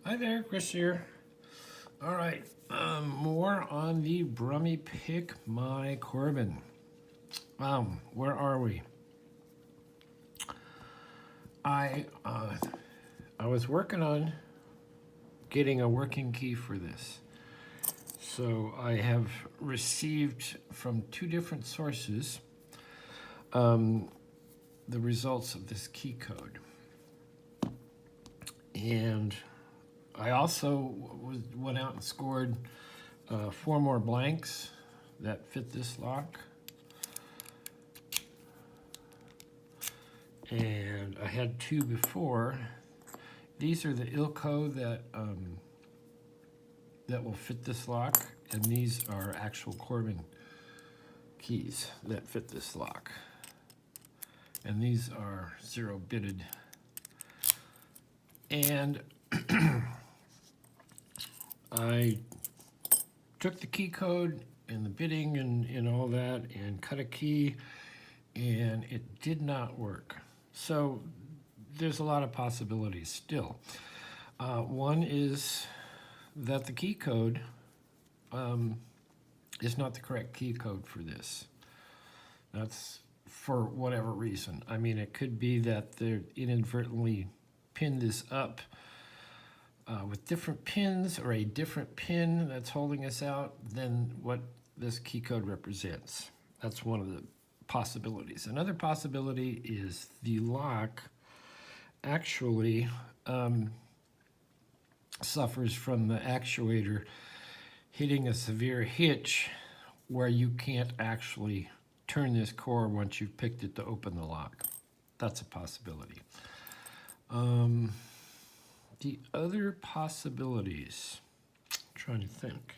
Hi there, Chris here. All right, more on the Brummie Corbin. Where are we? I uh, I was working on getting a working key for this. So I have received from two different sources the results of this key code. And I also went out and scored 4 more blanks that fit this lock. And I had 2 before. These are the Ilco that will fit this lock, and these are actual Corbin keys that fit this lock. And these are 0-bitted. And I took the key code and the bitting and all that and cut a key, and it did not work. So there's a lot of possibilities still. One is that the key code is not the correct key code for this. That's for whatever reason. I mean, it could be that they're inadvertently pinned this up with different pins, or a different pin that's holding us out than what this key code represents. That's one of the possibilities. Another possibility is the lock actually suffers from the actuator hitting a severe hitch where you can't actually turn this core once you've picked it to open the lock. That's a possibility. The other possibilities, I'm trying to think.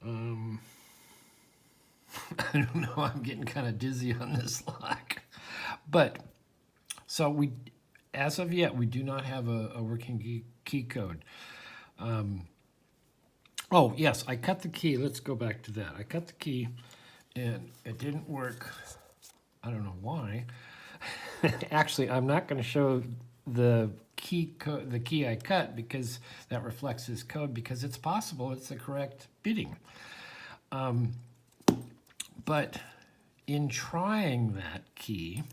I don't know, I'm getting kind of dizzy on this lock. But, so as of yet, we do not have a working key code. Oh, yes, I cut the key. Let's go back to that. I cut the key, and it didn't work. I don't know why. Actually, I'm not going to show the key I cut, because that reflects this code, because it's possible it's the correct bitting. But in trying that key,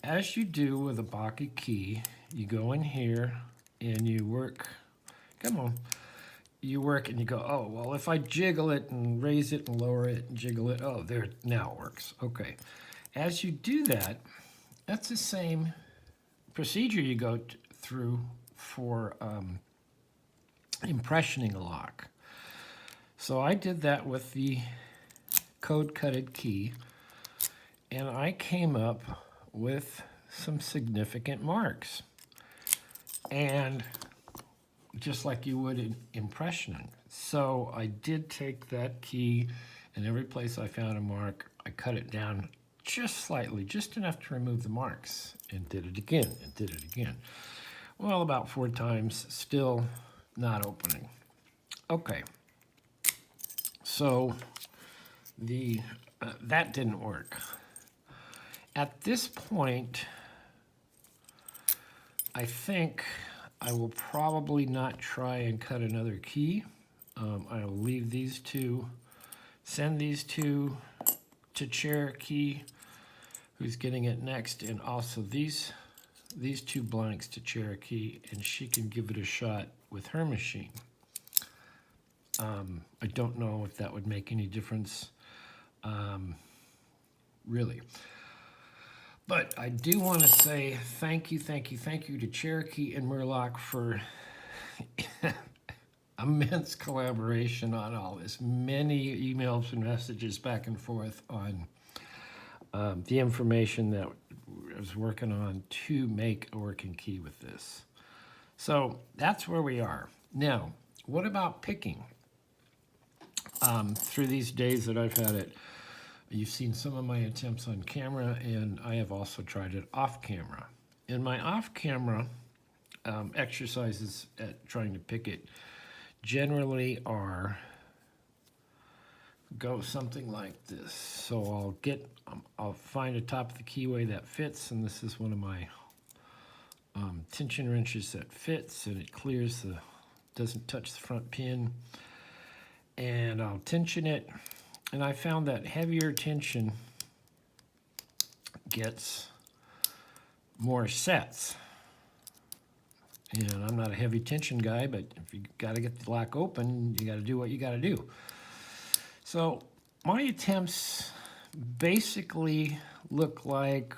as you do with a pocket key, you go in here and you work. Come on. You work and you go, oh, well, if I jiggle it and raise it and lower it and jiggle it, oh, there, now it works. Okay. As you do that, that's the same procedure you go through for impressioning a lock. So I did that with the code-cutted key, and I came up with some significant marks. And just like you would in impressioning. So I did take that key, and every place I found a mark, I cut it down just slightly, just enough to remove the marks, and did it again, and did it again. Well, about 4 times, still not opening. Okay, so that didn't work. At this point, I think I will probably not try and cut another key. I will leave these two, send these two to Cherokee, who's getting it next, and also these 2 blanks to Cherokee, and she can give it a shot with her machine. I don't know if that would make any difference, really. But I do want to say thank you to Cherokee and Murloc for immense collaboration on all this. Many emails and messages back and forth on the information that I was working on to make a working key with this. So that's where we are. Now, what about picking? Through these days that I've had it, you've seen some of my attempts on camera, and I have also tried it off camera. And my off camera exercises at trying to pick it generally are go something like this. So I'll find a top of the keyway that fits, and this is one of my tension wrenches that fits, and it clears the, doesn't touch the front pin. And I'll tension it, and I found that heavier tension gets more sets. And I'm not a heavy tension guy, but if you got to get the lock open, you got to do what you got to do. So my attempts basically look like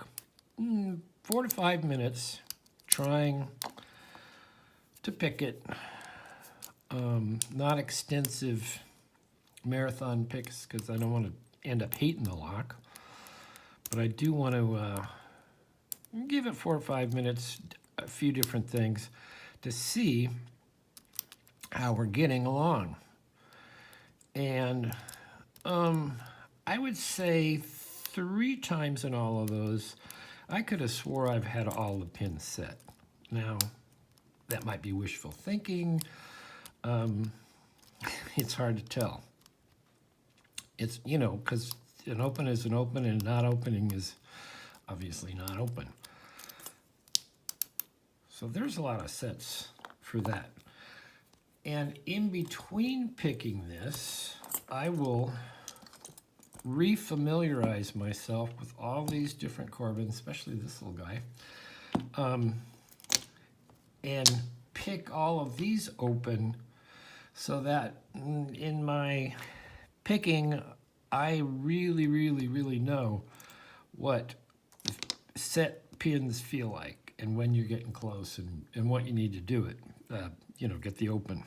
4 to 5 minutes trying to pick it. Not extensive marathon picks because I don't want to end up hating the lock. But I do want to give it 4 or 5 minutes, a few different things to see how we're getting along. And I would say 3 times in all of those, I could have swore I've had all the pins set. Now, that might be wishful thinking. It's hard to tell. It's, you know, because an open is an open and not opening is obviously not open. So there's a lot of sets for that. And in between picking this, I will refamiliarize myself with all these different Corbins, especially this little guy, and pick all of these open so that in my picking, I really know what set pins feel like and when you're getting close and what you need to do it, you know, get the open.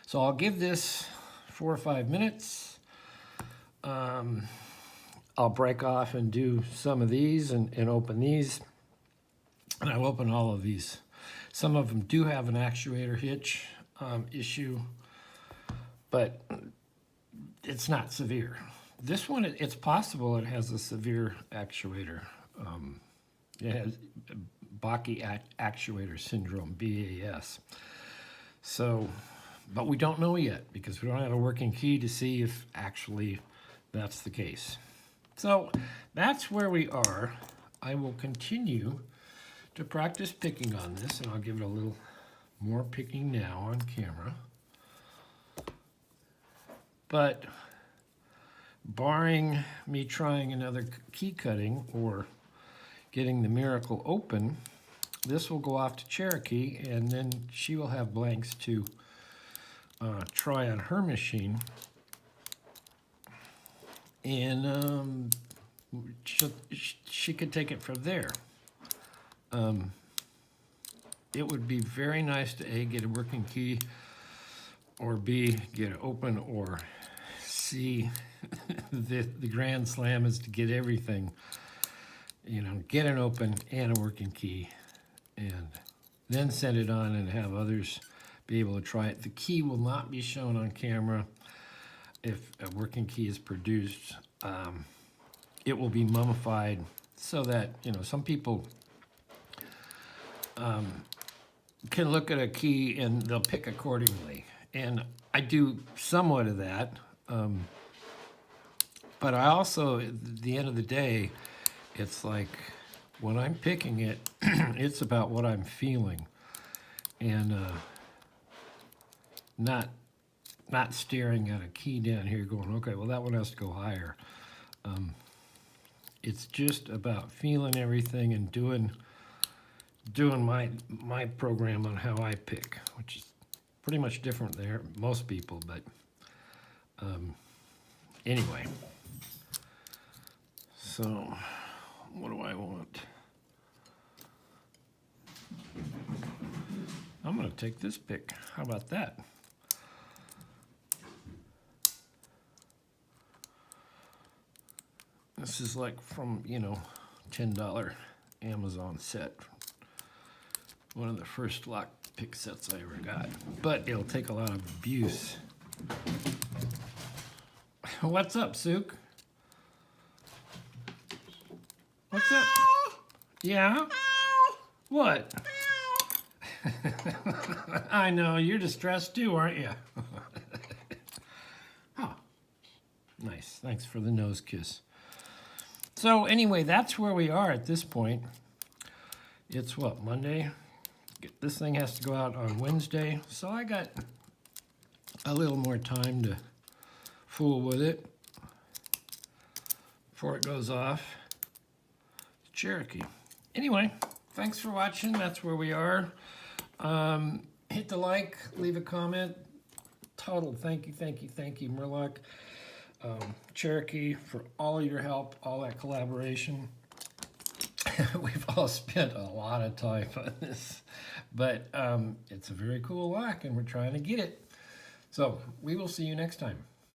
So I'll give this 4 or 5 minutes. I'll break off and do some of these and open these. And I'll open all of these. Some of them do have an actuator hitch issue, but it's not severe. This one, it's possible it has a severe actuator. It has Baki actuator syndrome, BAS. So, but we don't know yet because we don't have a working key to see if actually that's the case. So that's where we are. I will continue to practice picking on this, and I'll give it a little more picking now on camera. But barring me trying another key cutting or getting the miracle open, this will go off to Cherokee, and then she will have blanks to try on her machine. And she could take it from there. It would be very nice to A, get a working key, or B, get it open, or C, the grand slam is to get everything, you know, get it open and a working key, and then send it on and have others be able to try it. The key will not be shown on camera if a working key is produced. It will be mummified so that, you know, some people can look at a key and they'll pick accordingly. And I do somewhat of that. But I also, at the end of the day, it's like when I'm picking it, it's about what I'm feeling. And not staring at a key down here going, okay, well, that one has to go higher. It's just about feeling everything and doing my program on how I pick, which is pretty much different than most people, but anyway. So what do I want? I'm going to take this pick. How about that? This is like from, you know, $10 Amazon set. One of the first lock pick sets I ever got. But it'll take a lot of abuse. What's up, Sook? What's up? Yeah? What? I know, you're distressed too, aren't you? Oh, nice. Thanks for the nose kiss. So anyway, that's where we are at this point. It's what, Monday? This thing has to go out on Wednesday, so I got a little more time to fool with it before it goes off. Cherokee. Anyway, thanks for watching. That's where we are. Hit the like, leave a comment. Total thank you, Murloc, Cherokee, for all of your help, all that collaboration. We've all spent a lot of time on this, but it's a very cool lock, and we're trying to get it. So we will see you next time.